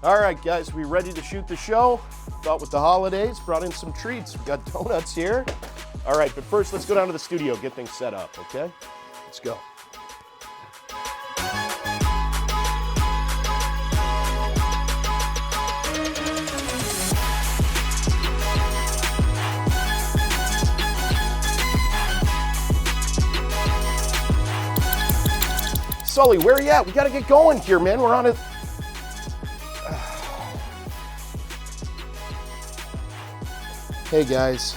All right, guys, we ready to shoot the show? Thought with the holidays, brought in some treats. We got donuts here. All right, but first, let's go down to the studio, get things set up, okay? Let's go. Sully, where are you at? We got to get going here, man. We're on it. Hey, guys.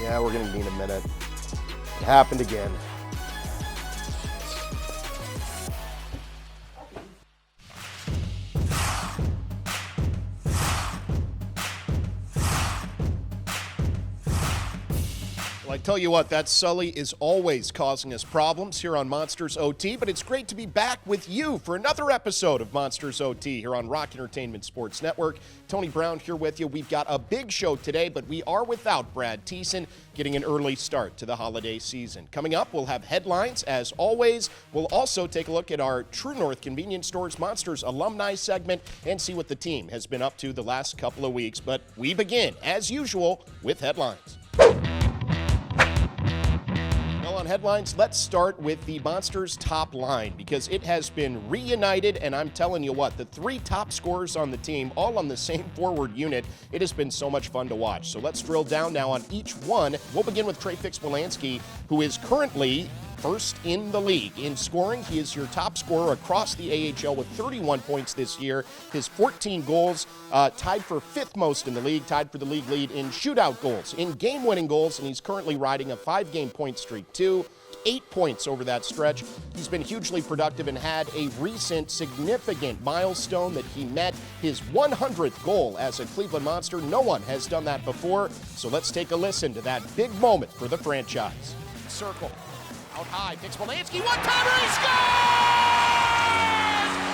Yeah, we're going to need a minute. It happened again. Well, I tell you what, that Sully is always causing us problems here on Monsters OT, but it's great to be back with you for another episode of Monsters OT here on Rock Entertainment Sports Network. Tony Brown here with you. We've got a big show today, but we are without Brad Thiessen, getting an early start to the holiday season. Coming up, we'll have headlines as always. We'll also take a look at our True North Convenience Stores Monsters alumni segment and see what the team has been up to the last couple of weeks. But we begin, as usual, with headlines. On headlines, let's start with the Monsters top line because it has been reunited, and I'm telling you what, the three top scorers on the team, all on the same forward unit, it has been so much fun to watch. So let's drill down now on each one. We'll begin with Trey Fix-Wolanski, who is currently first in the league in scoring. He is your top scorer across the AHL with 31 points this year. His 14 goals, tied for fifth most in the league, tied for the league lead in shootout goals, in game-winning goals, and he's currently riding a 5-game point streak too. 8 points over that stretch. He's been hugely productive and had a recent significant milestone that he met his 100th goal as a Cleveland Monster. No one has done that before, so let's take a listen to that big moment for the franchise. Circle. Out high, Fix-Wolanski, one-timer, he scores!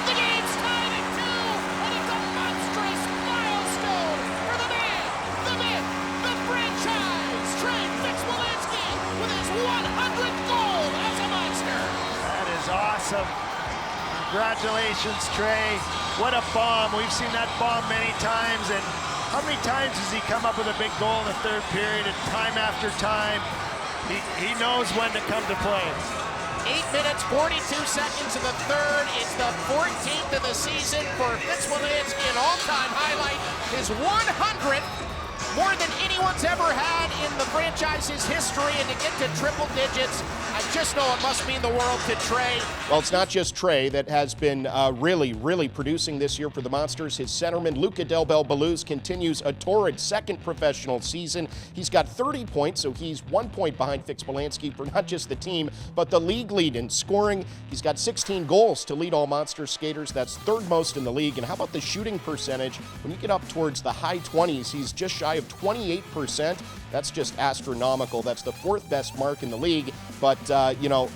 The game's tied at 2, and it's a monstrous milestone for the man, the myth, the franchise, Trey Fix-Wolanski, with his 100th goal as a Monster. That is awesome. Congratulations, Trey. What a bomb. We've seen that bomb many times, and how many times has he come up with a big goal in the third period, and time after time? He knows when to come to play. 8 minutes, 42 seconds in the third. It's the 14th of the season for Fix-Wolanski, an all-time highlight. His 100th, more than anyone's ever had in the franchise's history, and to get to triple digits, I just know it must mean the world to Trey. Well, it's not just Trey that has been really producing this year for the Monsters. His centerman, Luca Del Bel Belluz, continues a torrid second professional season. He's got 30 points, so he's 1 point behind Fix-Wolanski for not just the team, but the league lead in scoring. He's got 16 goals to lead all Monsters skaters. That's third most in the league. And how about the shooting percentage? When you get up towards the high 20s, he's just shy of 28%. That's just astronomical. That's the fourth best mark in the league. But,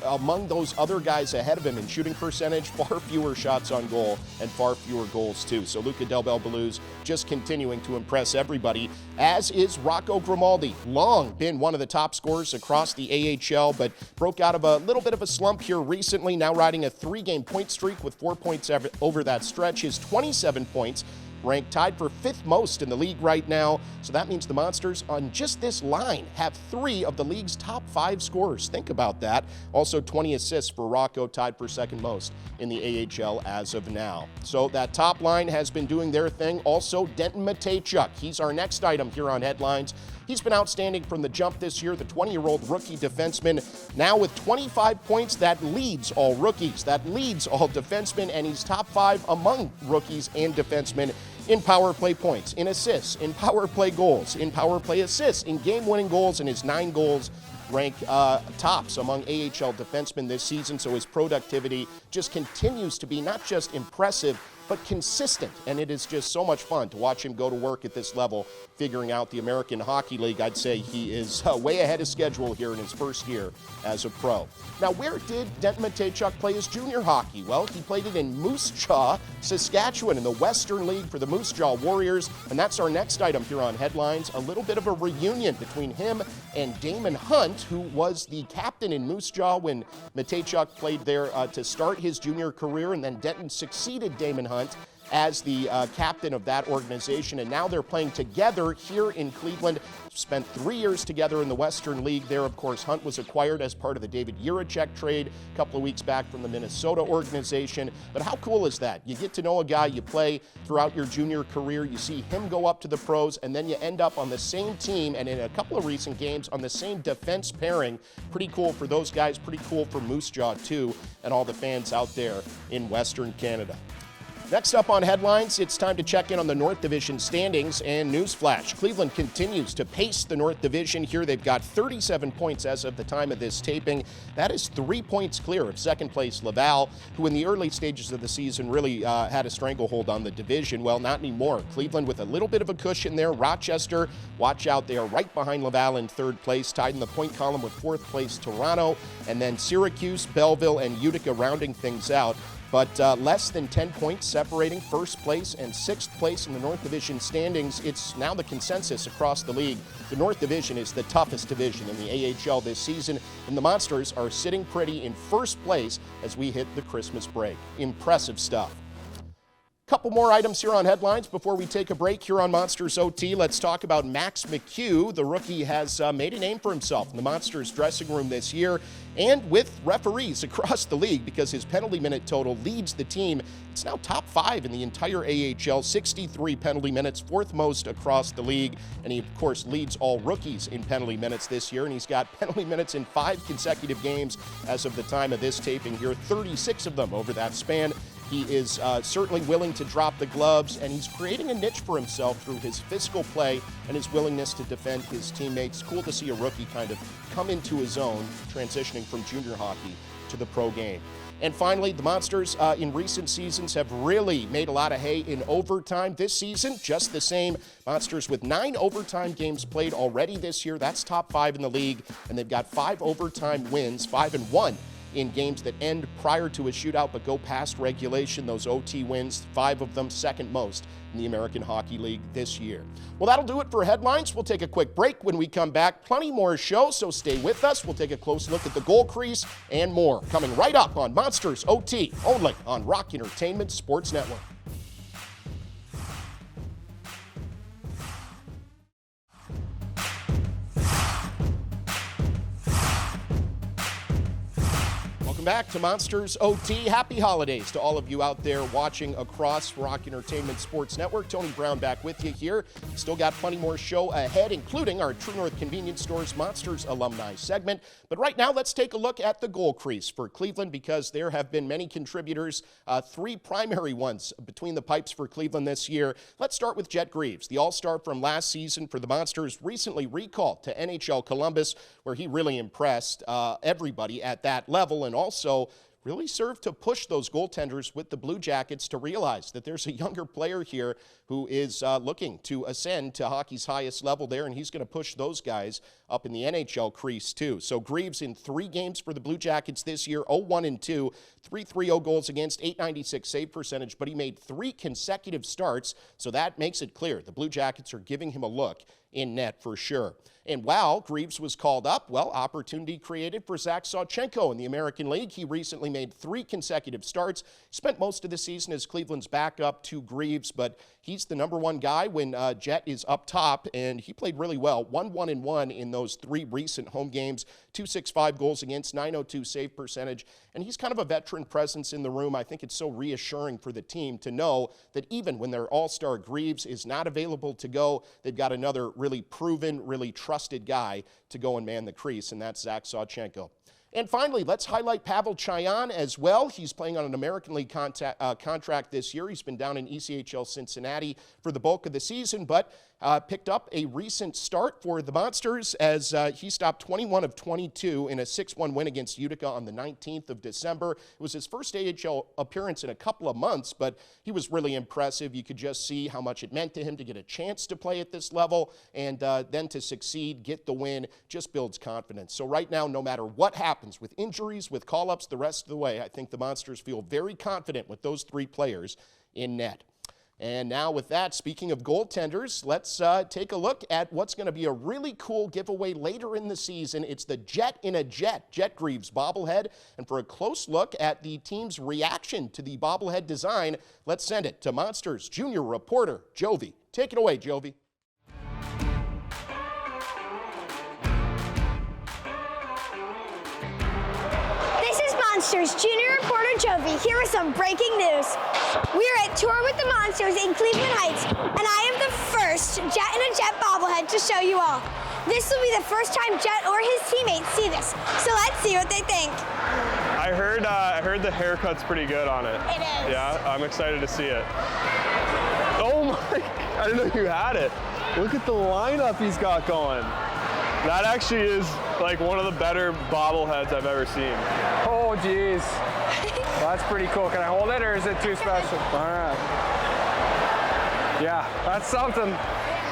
among those other guys ahead of him in shooting percentage, far fewer shots on goal and far fewer goals, too. So Luca Del Bel Belluz just continuing to impress everybody, as is Rocco Grimaldi. Long been one of the top scorers across the AHL, but broke out of a little bit of a slump here recently, now riding a 3-game point streak with 4 points over that stretch. His 27 points ranked tied for fifth most in the league right now. So that means the Monsters on just this line have 3 of the league's top 5 scorers. Think about that. Also 20 assists for Rocco, tied for second most in the AHL as of now. So that top line has been doing their thing. Also Denton Matejchuk. He's our next item here on headlines. He's been outstanding from the jump this year, the 20-year-old rookie defenseman, now with 25 points. That leads all rookies, that leads all defensemen, and he's top 5 among rookies and defensemen in power play points, in assists, in power play goals, in power play assists, in game-winning goals, and his 9 goals rank tops among AHL defensemen this season. So his productivity just continues to be not just impressive, but consistent, and it is just so much fun to watch him go to work at this level, figuring out the American Hockey League. I'd say he is way ahead of schedule here in his first year as a pro. Now, where did Denton Matejchuk play his junior hockey? Well, he played it in Moose Jaw, Saskatchewan, in the Western League for the Moose Jaw Warriors, and that's our next item here on Headlines, a little bit of a reunion between him and Damon Hunt, who was the captain in Moose Jaw when Matejchuk played there to start his junior career, and then Denton succeeded Damon Hunt as the captain of that organization, and now they're playing together here in Cleveland. Spent 3 years together in the Western League there. Of course, Hunt was acquired as part of the David Jiricek trade a couple of weeks back from the Minnesota organization. But how cool is that? You get to know a guy you play throughout your junior career. You see him go up to the pros, and then you end up on the same team and in a couple of recent games on the same defense pairing. Pretty cool for those guys. Pretty cool for Moose Jaw, too, and all the fans out there in Western Canada. Next up on headlines, it's time to check in on the North Division standings and newsflash. Cleveland continues to pace the North Division here. They've got 37 points as of the time of this taping. That is 3 points clear of second place Laval, who in the early stages of the season really had a stranglehold on the division. Well, not anymore. Cleveland with a little bit of a cushion there. Rochester, watch out, they are right behind Laval in third place, tied in the point column with fourth place Toronto, and then Syracuse, Belleville, and Utica rounding things out. But less than 10 points separating first place and sixth place in the North Division standings. It's now the consensus across the league. The North Division is the toughest division in the AHL this season, and the Monsters are sitting pretty in first place as we hit the Christmas break. Impressive stuff. Couple more items here on headlines before we take a break here on Monsters OT. Let's talk about Max McHugh. The rookie has made a name for himself in the Monsters dressing room this year and with referees across the league because his penalty minute total leads the team. It's now top 5 in the entire AHL, 63 penalty minutes, fourth most across the league. And he, of course, leads all rookies in penalty minutes this year. And he's got penalty minutes in 5 consecutive games as of the time of this taping here, 36 of them over that span. He is certainly willing to drop the gloves, and he's creating a niche for himself through his physical play and his willingness to defend his teammates. Cool to see a rookie kind of come into his own, transitioning from junior hockey to the pro game. And finally, the Monsters in recent seasons have really made a lot of hay in overtime. This season, just the same. Monsters with 9 overtime games played already this year. That's top 5 in the league, and they've got 5 overtime wins, 5-1. In games that end prior to a shootout but go past regulation. Those OT wins, 5 of them, second most in the American Hockey League this year. Well, that'll do it for headlines. We'll take a quick break. When we come back, plenty more show, so stay with us. We'll take a close look at the goal crease and more coming right up on Monsters OT, only on Rock Entertainment Sports Network. Back to Monsters OT. Happy holidays to all of you out there watching across Rock Entertainment Sports Network. Tony Brown back with you here. Still got plenty more show ahead, including our True North Convenience Stores Monsters alumni segment. But right now, let's take a look at the goal crease for Cleveland because there have been many contributors, 3 primary ones between the pipes for Cleveland this year. Let's start with Jet Greaves, the all-star from last season for the Monsters, recently recalled to NHL Columbus, where he really impressed everybody at that level and also really served to push those goaltenders with the Blue Jackets to realize that there's a younger player here who is looking to ascend to hockey's highest level there, and he's going to push those guys up in the NHL crease too. So Greaves in 3 games for the Blue Jackets this year, 0-1-2, 3.30 goals against, .896 save percentage, but he made 3 consecutive starts, so that makes it clear the Blue Jackets are giving him a look in net for sure. And while Greaves was called up, well, opportunity created for Zach Sawchenko in the American League. He recently made 3 consecutive starts, spent most of the season as Cleveland's backup to Greaves, but he's the number 1 guy when Jet is up top, and he played really well. 1-1-1 in those 3 recent home games, .265 goals against, .902 save percentage, and he's kind of a veteran presence in the room. I think it's so reassuring for the team to know that even when their all-star Greaves is not available to go, they've got another really proven, really trusted guy to go and man the crease, and that's Zach Sawchenko. And finally, let's highlight Pavel Chayan as well. He's playing on an American League contract this year. He's been down in ECHL Cincinnati for the bulk of the season, but picked up a recent start for the Monsters as he stopped 21 of 22 in a 6-1 win against Utica on the 19th of December. It was his first AHL appearance in a couple of months, but he was really impressive. You could just see how much it meant to him to get a chance to play at this level, and then to succeed, get the win, just builds confidence. So right now, no matter what happens with injuries, with call-ups the rest of the way, I think the Monsters feel very confident with those 3 players in net. And now with that, speaking of goaltenders, let's take a look at what's going to be a really cool giveaway later in the season. It's the Jet in a Jet, Jet Greaves bobblehead. And for a close look at the team's reaction to the bobblehead design, let's send it to Monsters junior reporter Jovi. Take it away, Jovi. Monsters junior reporter Jovi here with some breaking news. We are at Tour with the Monsters in Cleveland Heights, and I am the first Jet in a Jet bobblehead to show you all. This will be the first time Jet or his teammates see this, so let's see what they think. I heard the haircut's pretty good on it. It is. Yeah, I'm excited to see it. Oh my, I didn't know you had it. Look at the lineup he's got going. That actually is like one of the better bobbleheads I've ever seen. Oh, geez. That's pretty cool. Can I hold it, or is it too special? All right. Yeah, that's something.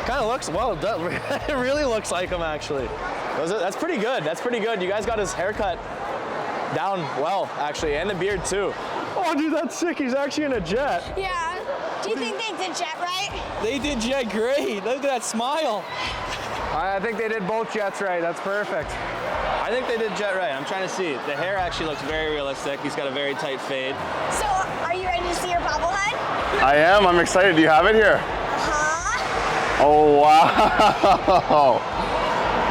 Kind of looks, well, it really looks like him, actually. That's pretty good. That's pretty good. You guys got his haircut down well, actually, and the beard, too. Oh, dude, that's sick. He's actually in a jet. Yeah. Do you think they did Jet right? They did Jet great. Look at that smile. I think they did both Jets right. That's perfect. I think they did Jet right. I'm trying to see. The hair actually looks very realistic. He's got a very tight fade. So, are you ready to see your bobblehead? I am. I'm excited. Do you have it here? Uh-huh. Oh, wow.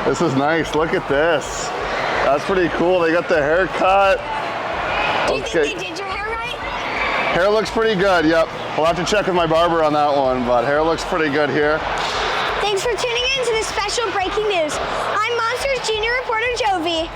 This is nice. Look at this. That's pretty cool. They got the haircut. Do you think they did your hair right? Hair looks pretty good, yep. We'll have to check with my barber on that one, but hair looks pretty good here. Thanks for tuning in to this special breaking news. I'm Monsters junior reporter Jovi.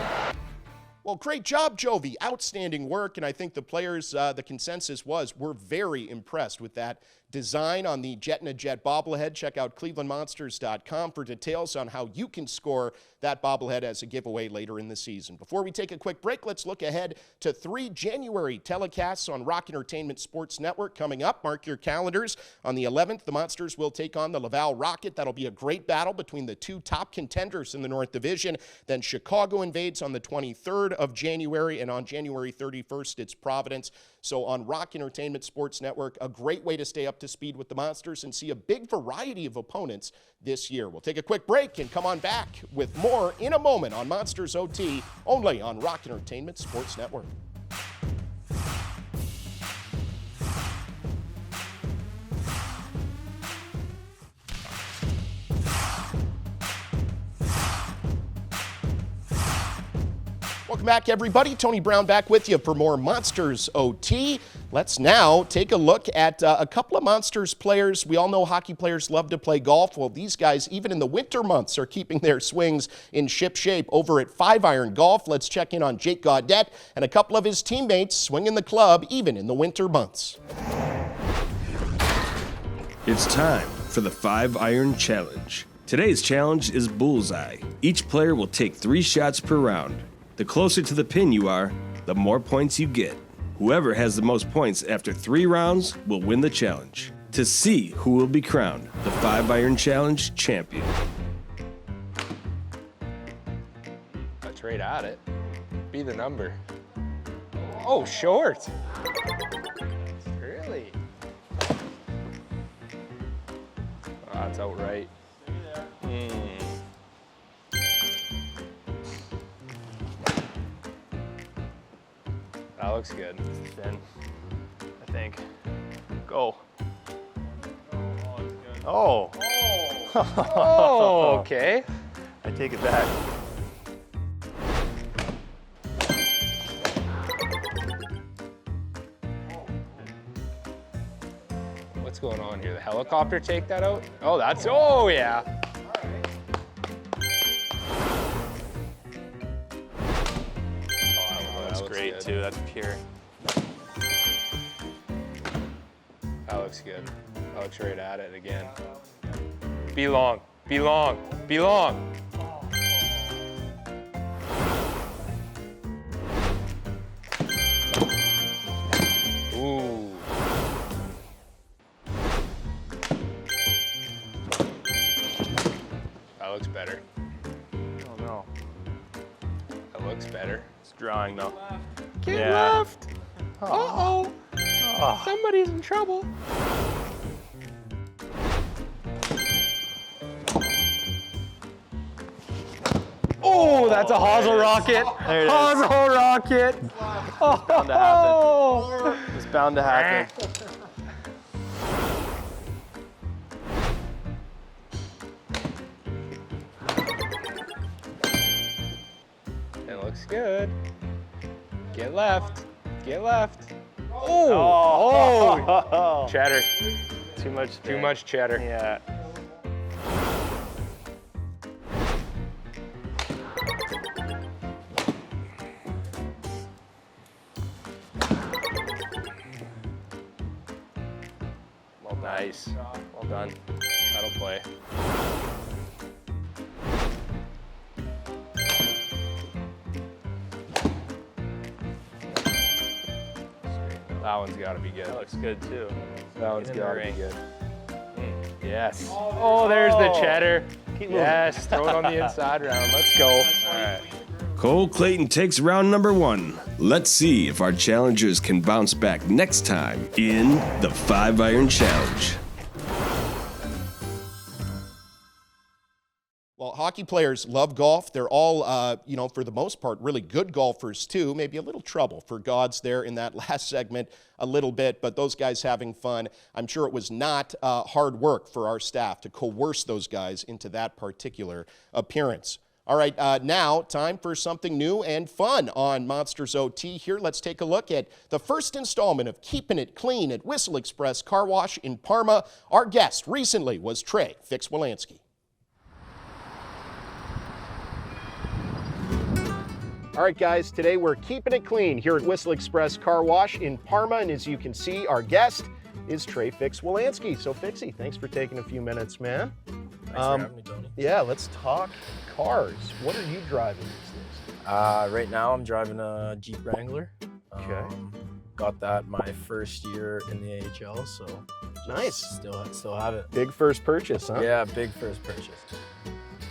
Well, great job, Jovi. Outstanding work, and I think the players, the consensus was, we're very impressed with that design on the Jet in a Jet bobblehead. Check out clevelandmonsters.com for details on how you can score that bobblehead as a giveaway later in the season. Before we take a quick break, let's look ahead to 3 January telecasts on Rock Entertainment Sports Network coming up. Mark your calendars. On the 11th, the Monsters will take on the Laval Rocket. That'll be a great battle between the 2 top contenders in the North Division. Then Chicago invades on the 23rd of January, and on January 31st, it's Providence. So on Rock Entertainment Sports Network, a great way to stay up to speed with the Monsters and see a big variety of opponents this year. We'll take a quick break and come on back with more in a moment on Monsters OT, only on Rock Entertainment Sports Network. Welcome back, everybody. Tony Brown back with you for more Monsters OT. Let's now take a look at a couple of Monsters players. We all know hockey players love to play golf. Well, these guys, even in the winter months, are keeping their swings in ship shape over at 5-Iron Golf. Let's check in on Jake Gaudette and a couple of his teammates swinging the club even in the winter months. It's time for the 5-Iron Challenge. Today's challenge is bullseye. Each player will take 3 shots per round. The closer to the pin you are, the more points you get. Whoever has the most points after 3 rounds will win the challenge. To see who will be crowned the 5-Iron Challenge champion. That's right at it. Be the number. Oh, short. Really? Oh, that's outright. That looks good. It's thin, I think. Go. Oh. Oh, okay. I take it back. What's going on here? The helicopter take that out? Oh, that's, oh yeah. That's great, good. too. That's pure. That looks good. That looks right at it again. Be long, be long, be long. Ooh. That looks better. Oh, no. That looks better. It's drawing, though. Get left. Uh-oh. Somebody's in trouble. Oh, that's a hosel rocket. There it is. Hosel rocket. It's bound to happen. It's bound to happen. It looks good. Get left. Get left. Oh. Chatter. Too much. Too much chatter. Yeah. Nice. Well done. That'll play. That one's got to be good. That looks good too. That one's in the got to be ring. good. Yes. Oh, there's the cheddar. Yes. Throw it on the inside round. Let's go. All right. Cole Clayton takes round number 1. Let's see if our challengers can bounce back next time in the 5-Iron Challenge. Well, hockey players love golf. They're all, for the most part, really good golfers too. Maybe a little trouble for Gods there in that last segment a little bit, but those guys having fun. I'm sure it was not hard work for our staff to coerce those guys into that particular appearance. All right, now time for something new and fun on Monsters OT. Here, let's take a look at the first installment of Keeping It Clean at Whistle Express Car Wash in Parma. Our guest recently was Trey Fix-Wolanski. All right, guys, today we're keeping it clean here at Whistle Express Car Wash in Parma, and as you can see, our guest is Trey Fix-Wolanski. So, Fixie, thanks for taking a few minutes, man. Thanks for having me, Tony. Yeah, let's talk cars. What are you driving these days? Right now, I'm driving a Jeep Wrangler. Okay. Got that my first year in the AHL, so Nice. Still have it. Big first purchase, huh? Yeah, big first purchase.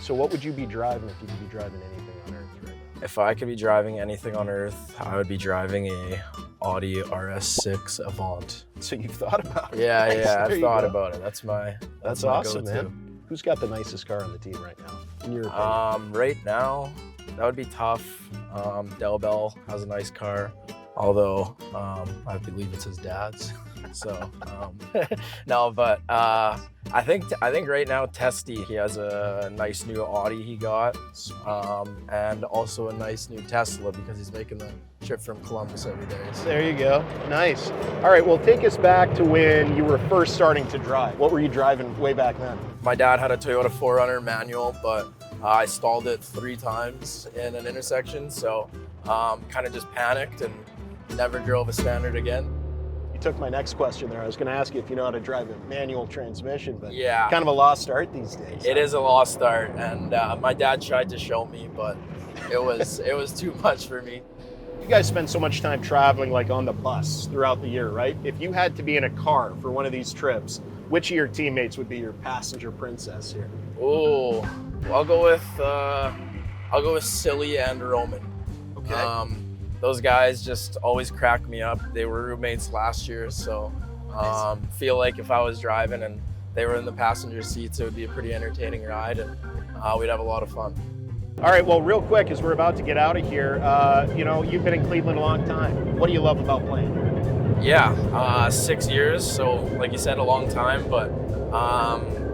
So what would you be driving if you could be driving anything on Earth right now? If I could be driving anything on Earth, I would be driving a Audi RS6 Avant. So you've thought about it. Yeah, Nice. yeah, There I've you thought go. about it. That's my awesome, go-to. man. Who's got the nicest car on the team right now, in your opinion? Right now, that would be tough. Del Bell has a nice car, although I believe it's his dad's. So no, but I think right now Testy, he has a nice new Audi he got, and also a nice new Tesla because he's making the trip from Columbus every day. So. There you go. Nice. All right, well, take us back to when you were first starting to drive. What were you driving way back then? My dad had a Toyota 4Runner manual, but I stalled it 3 times in an intersection, so kind of just panicked and never drove a standard again. You took my next question there. I was going to ask you if you know how to drive a manual transmission, but Yeah. kind of a lost art these days. It is a lost start, and my dad tried to show me, but it was too much for me. You guys spend so much time traveling, like on the bus throughout the year, right? If you had to be in a car for one of these trips, which of your teammates would be your passenger princess here? Oh, I'll go with Silly and Roman. Okay. Those guys just always crack me up. They were roommates last year, so feel like if I was driving and they were in the passenger seats, it would be a pretty entertaining ride, and we'd have a lot of fun. All right, well, real quick, as we're about to get out of here, you've been in Cleveland a long time. What do you love about playing here? Yeah, 6 years, so like you said, a long time, but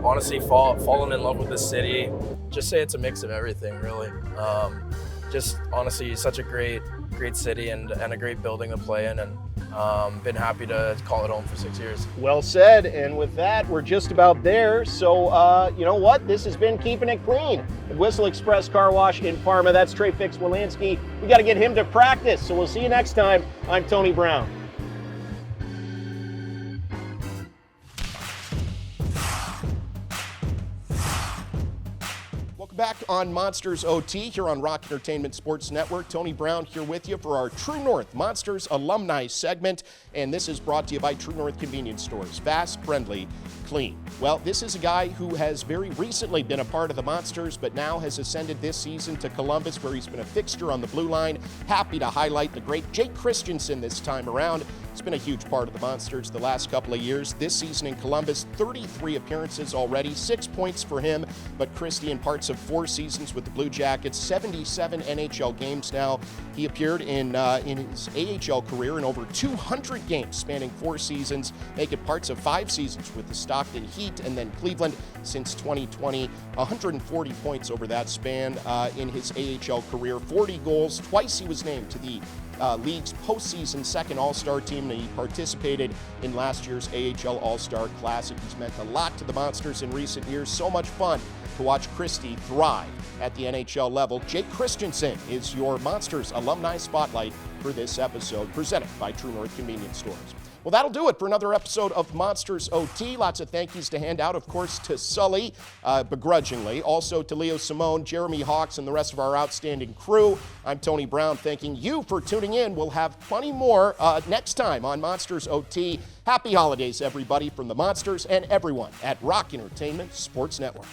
honestly, fallen in love with the city. Just say it's a mix of everything, really. Just honestly, such a great city and a great building to play in, and been happy to call it home for 6 years. Well said, and with that, we're just about there. So, you know what? This has been Keeping It Clean at Whistle Express Car Wash in Parma. That's Trey Fix-Wolanski. We got to get him to practice, so we'll see you next time. I'm Tony Brown. Back on Monsters OT here on Rock Entertainment Sports Network. Tony Brown here with you for our True North Monsters alumni segment, and this is brought to you by True North Convenience Stores. Fast, friendly, clean. Well, this is a guy who has very recently been a part of the Monsters, but now has ascended this season to Columbus, where he's been a fixture on the blue line. Happy to highlight the great Jake Christensen this time around. He's been a huge part of the Monsters the last couple of years. This season in Columbus, 33 appearances already, 6 points for him. But Christie, in parts of 4 seasons with the Blue Jackets, 77 NHL games now. He appeared in his AHL career in over 200 games, spanning 4 seasons, making parts of 5 seasons with the Stockton Heat and then Cleveland since 2020. 140 points over that span in his AHL career, 40 goals. Twice he was named to the league's postseason second All-Star team, and he participated in last year's AHL All-Star Classic. He's meant a lot to the Monsters in recent years. So much fun to watch Christie thrive at the NHL level. Jake Christensen is your Monsters Alumni Spotlight for this episode, presented by True North Convenience Stores. Well, that'll do it for another episode of Monsters OT. Lots of thank yous to hand out, of course, to Sully, begrudgingly. Also to Leo Simone, Jeremy Hawks, and the rest of our outstanding crew. I'm Tony Brown, thanking you for tuning in. We'll have plenty more next time on Monsters OT. Happy holidays, everybody, from the Monsters and everyone at Rock Entertainment Sports Network.